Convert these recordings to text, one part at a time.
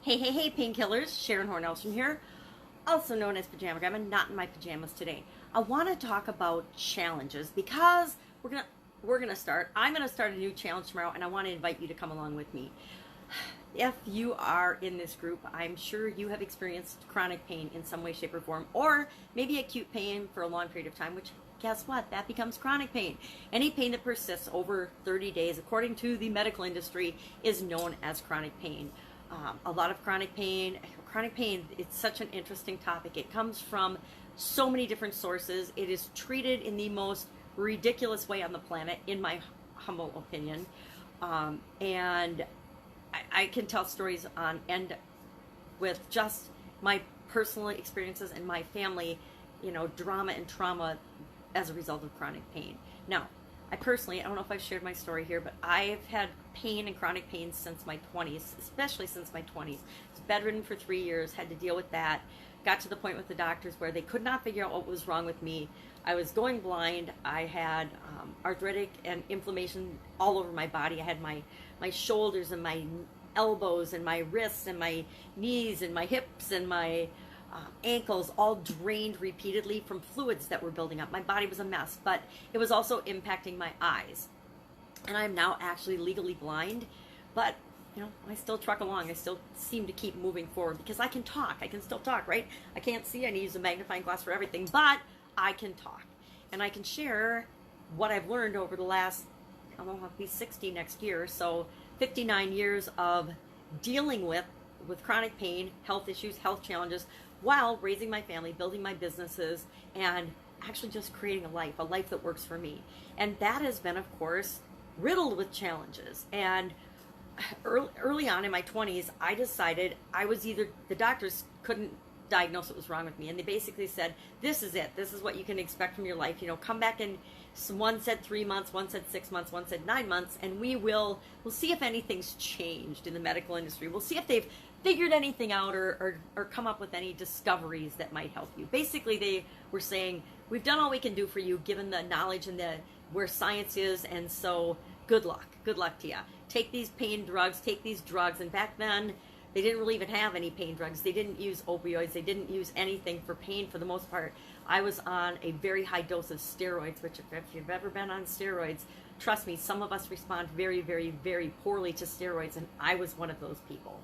Hey, painkillers. Sharon Horne-Ellstrom here, also known as Pajama Grandma, not in my pajamas today. I want to talk about challenges because I'm gonna start a new challenge tomorrow, and I want to invite you to come along with me. If you are in this group, I'm sure you have experienced chronic pain in some way, shape, or form, or maybe acute pain for a long period of time, which guess what? That becomes chronic pain. Any pain that persists over 30 days, according to the medical industry, is known as chronic pain. A lot of chronic pain, it's such an interesting topic. It comes from so many different sources. It is treated in the most ridiculous way on the planet, in my humble opinion. And I can tell stories on end with just my personal experiences and my family, drama and trauma as a result of chronic pain. Now, I don't know if I've shared my story here, but I've had pain and chronic pain since my 20s, especially since my 20s. I was bedridden for 3 years, had to deal with that. Got to the point with the doctors where they could not figure out what was wrong with me. I was going blind. I had arthritic and inflammation all over my body. I had my shoulders and my elbows and my wrists and my knees and my hips and my ankles all drained repeatedly from fluids that were building up. My body was a mess, but it was also impacting my eyes. And I'm now actually legally blind, but I still truck along. I still seem to keep moving forward because I can talk. I can still talk, right? I can't see. I need to use a magnifying glass for everything, but I can talk. And I can share what I've learned over the last, I'll be 60 next year, so 59 years of dealing with chronic pain, health issues, health challenges, while raising my family, building my businesses, and actually just creating a life that works for me. And that has been, of course, riddled with challenges. And early on in my 20s, I decided the doctors couldn't diagnose what was wrong with me. And they basically said, this is it. This is what you can expect from your life. Come back in, one said 3 months, one said 6 months, one said 9 months, and we'll see if anything's changed in the medical industry. We'll see if they've figured anything out or come up with any discoveries that might help you. Basically, they were saying, we've done all we can do for you given the knowledge and where science is, and so good luck to you. Take these pain drugs, take these drugs. And back then, they didn't really even have any pain drugs. They didn't use opioids. They didn't use anything for pain for the most part. I was on a very high dose of steroids, which if you've ever been on steroids, trust me, some of us respond very, very, very poorly to steroids, and I was one of those people.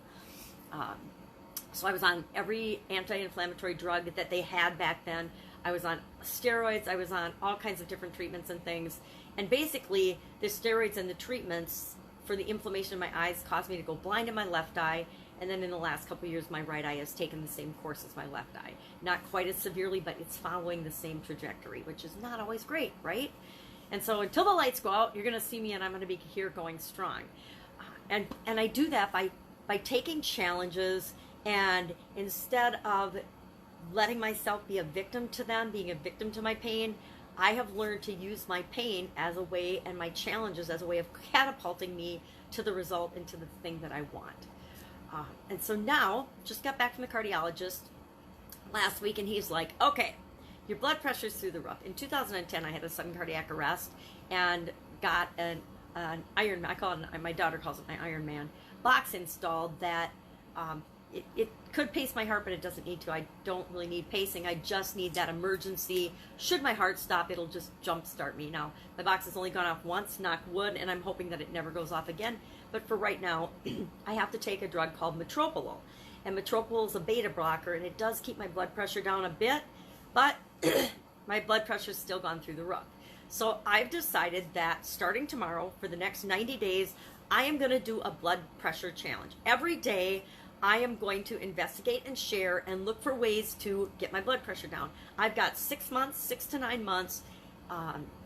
So I was on every anti-inflammatory drug that they had back then. I was on steroids. I was on all kinds of different treatments and things. And basically, the steroids and the treatments for the inflammation in my eyes caused me to go blind in my left eye. And then in the last couple of years, my right eye has taken the same course as my left eye. Not quite as severely, but it's following the same trajectory, which is not always great, right? And so until the lights go out, you're going to see me, and I'm going to be here going strong. And I do that by taking challenges, and instead of letting myself be a victim to them, being a victim to my pain, I have learned to use my pain as a way, and my challenges as a way of catapulting me to the result and to the thing that I want. And so now, just got back from the cardiologist last week, and he's like, okay, your blood pressure's through the roof. In 2010, I had a sudden cardiac arrest and got an Iron, my daughter calls it my Iron Man, box installed that it could pace my heart, but it doesn't need to. I don't really need pacing. I just need that emergency. Should my heart stop, it'll just jump start me. Now, my box has only gone off once, knock wood, and I'm hoping that it never goes off again. But for right now, I have to take a drug called metoprolol. And metoprolol is a beta blocker, and it does keep my blood pressure down a bit, but my blood pressure's still gone through the roof. So I've decided that starting tomorrow, for the next 90 days, I am going to do a blood pressure challenge. Every day, I am going to investigate and share and look for ways to get my blood pressure down. I've got 6 to 9 months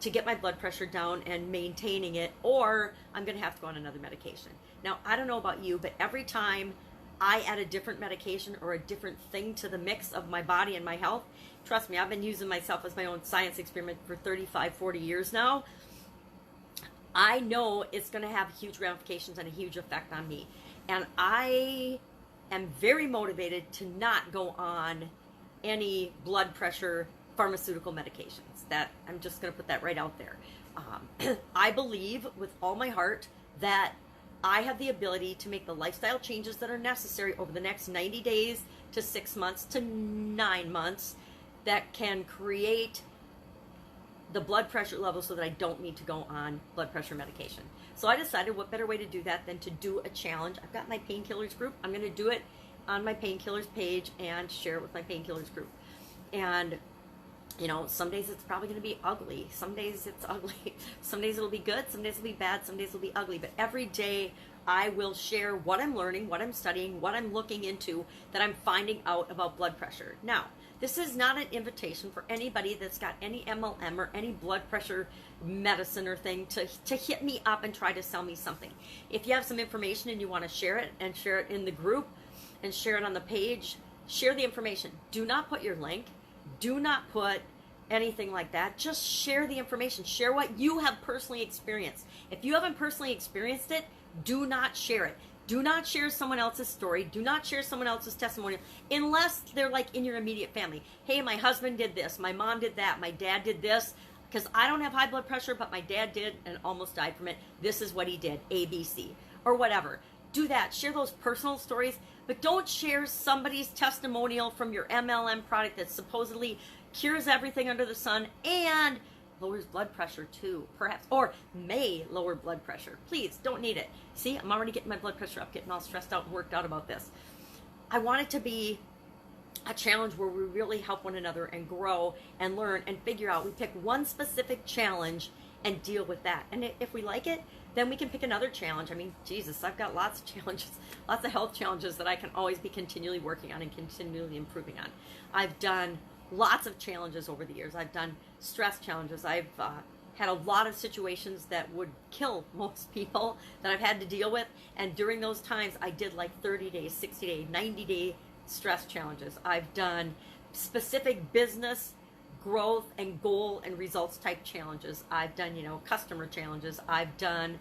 to get my blood pressure down and maintaining it, or I'm going to have to go on another medication. Now, I don't know about you, but every time I add a different medication or a different thing to the mix of my body and my health, trust me, I've been using myself as my own science experiment for 35, 40 years now. I know it's going to have huge ramifications and a huge effect on me. And I am very motivated to not go on any blood pressure pharmaceutical medications. That I'm just going to put that right out there. I believe with all my heart that I have the ability to make the lifestyle changes that are necessary over the next 90 days to 6 months to 9 months that can create the blood pressure level so that I don't need to go on blood pressure medication. So I decided what better way to do that than to do a challenge. I've got my painkillers group. I'm going to do it on my painkillers page and share it with my painkillers group. And you know, some days it's probably going to be ugly. Some days it's ugly. Some days it'll be good. Some days it'll be bad. Some days it'll be ugly. But every day I will share what I'm learning, what I'm studying, what I'm looking into, that I'm finding out about blood pressure. Now, this is not an invitation for anybody that's got any MLM or any blood pressure medicine or thing to hit me up and try to sell me something. If you have some information and you want to share it and share it in the group and share it on the page, share the information. Do not put your link. Do not put anything like that. Just share the information. Share what you have personally experienced. If you haven't personally experienced it, do not share it. Do not share someone else's story. Do not share someone else's testimonial unless they're like in your immediate family. Hey, my husband did this. My mom did that. My dad did this. Because I don't have high blood pressure, but my dad did and almost died from it. This is what he did. A, B, C, or whatever. Do that. Share those personal stories. But don't share somebody's testimonial from your MLM product that supposedly cures everything under the sun and lowers blood pressure too, perhaps, or may lower blood pressure. Please, don't need it. See, I'm already getting my blood pressure up, getting all stressed out and worked out about this. I want it to be a challenge where we really help one another and grow and learn and figure out. We pick one specific challenge and deal with that. And if we like it, then we can pick another challenge. I mean, Jesus, I've got lots of challenges, lots of health challenges that I can always be continually working on and continually improving on. I've done lots of challenges over the years. I've done stress challenges. I've had a lot of situations that would kill most people that I've had to deal with. And during those times, I did like 30 days, 60 days, 90 day stress challenges. I've done specific business growth and goal and results type challenges. I've done, customer challenges. I've done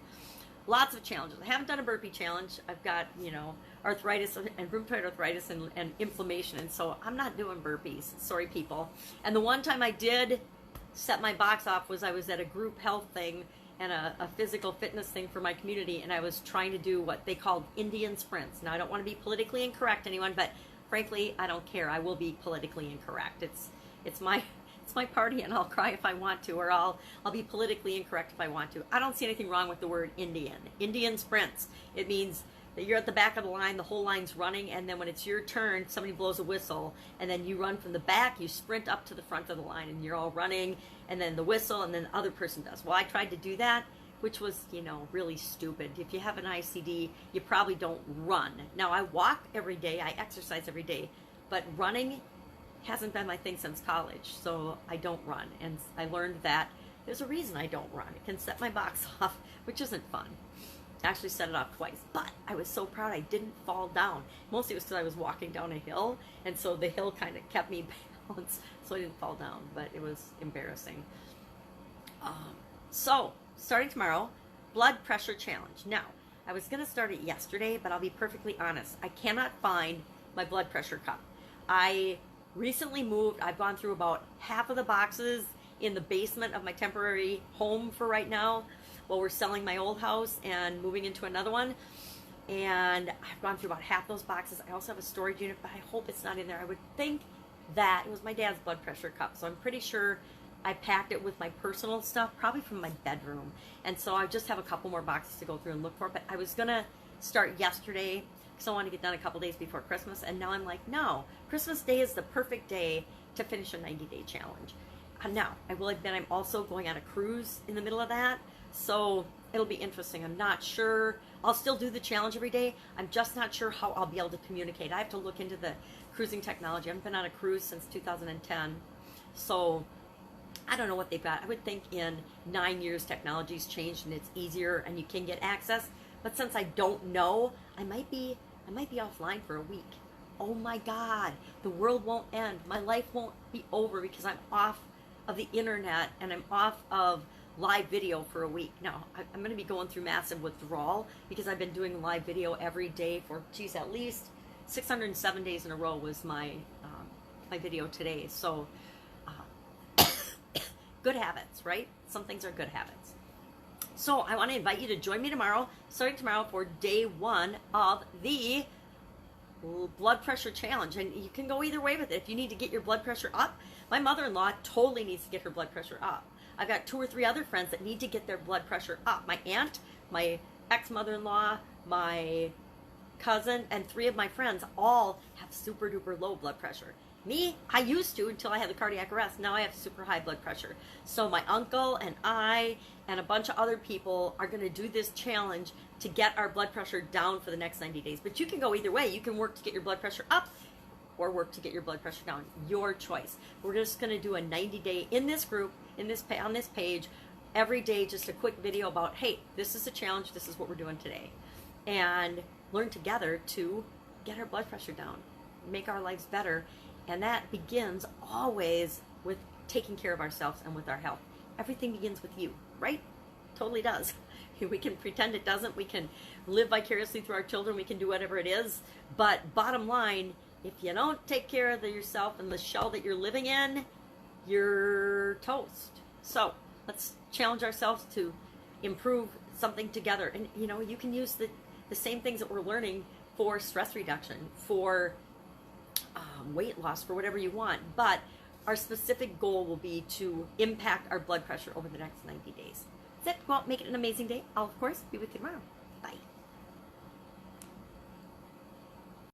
lots of challenges. I haven't done a burpee challenge. I've got, arthritis and rheumatoid arthritis and inflammation. And so I'm not doing burpees. Sorry, people. And the one time I did set my box off was I was at a group health thing and a physical fitness thing for my community. And I was trying to do what they called Indian sprints. Now, I don't want to be politically incorrect, anyone, but frankly, I don't care. I will be politically incorrect. It's my party, and I'll cry if I want to, or I'll be politically incorrect if I want to. I don't see anything wrong with the word Indian. Indian sprints. It means that you're at the back of the line, the whole line's running, and then when it's your turn, somebody blows a whistle, and then you run from the back, you sprint up to the front of the line, and you're all running, and then the whistle, and then the other person does. Well, I tried to do that, which was, really stupid. If you have an ICD, you probably don't run. Now, I walk every day, I exercise every day, but running hasn't been my thing since college, so I don't run. And I learned that there's a reason I don't run. It can set my box off, which isn't fun. I actually set it off twice, but I was so proud I didn't fall down. Mostly it was because I was walking down a hill, and so the hill kind of kept me balanced, so I didn't fall down, but it was embarrassing. So, starting tomorrow, blood pressure challenge. Now, I was going to start it yesterday, but I'll be perfectly honest. I cannot find my blood pressure cup. I recently moved. I've gone through about half of the boxes in the basement of my temporary home for right now while we're selling my old house and moving into another one. And I've gone through about half those boxes. I also have a storage unit, but I hope it's not in there. I would think that it was my dad's blood pressure cup, so I'm pretty sure I packed it with my personal stuff, probably from my bedroom. And so I just have a couple more boxes to go through and look for. But I was going to start yesterday because I wanted to get done a couple days before Christmas. And now I'm like, no, Christmas Day is the perfect day to finish a 90-day challenge. Now, I will admit I'm also going on a cruise in the middle of that. So it'll be interesting. I'm not sure. I'll still do the challenge every day. I'm just not sure how I'll be able to communicate. I have to look into the cruising technology. I haven't been on a cruise since 2010. So I don't know what they've got. I would think in 9 years technology's changed and it's easier and you can get access. But since I don't know, I might be offline for a week. Oh my God, the world won't end. My life won't be over because I'm off of the internet and I'm off of live video for a week. Now, I'm going to be going through massive withdrawal because I've been doing live video every day for, at least 607 days in a row was my video today. So, good habits, right? Some things are good habits. So I want to invite you to join me tomorrow, starting tomorrow, for day 1 of the blood pressure challenge. And you can go either way with it. If you need to get your blood pressure up, my mother-in-law totally needs to get her blood pressure up. I've got 2 or 3 other friends that need to get their blood pressure up. My aunt, my ex-mother-in-law, my cousin, and 3 of my friends all have super duper low blood pressure. Me, I used to until I had the cardiac arrest. Now I have super high blood pressure. So my uncle and I and a bunch of other people are going to do this challenge to get our blood pressure down for the next 90 days. But you can go either way. You can work to get your blood pressure up or work to get your blood pressure down. Your choice. We're just going to do a 90-day in this group, on this page, every day, just a quick video about, hey, this is a challenge. This is what we're doing today. And learn together to get our blood pressure down, make our lives better. And that begins always with taking care of ourselves and with our health. Everything begins with you, right? Totally does. We can pretend it doesn't. We can live vicariously through our children. We can do whatever it is. But bottom line, if you don't take care of yourself and the shell that you're living in, you're toast. So let's challenge ourselves to improve something together. And you can use the same things that we're learning for stress reduction, for weight loss, for whatever you want. But our specific goal will be to impact our blood pressure over the next 90 days. That's it. Well, make it an amazing day. I'll, of course, be with you tomorrow. Bye.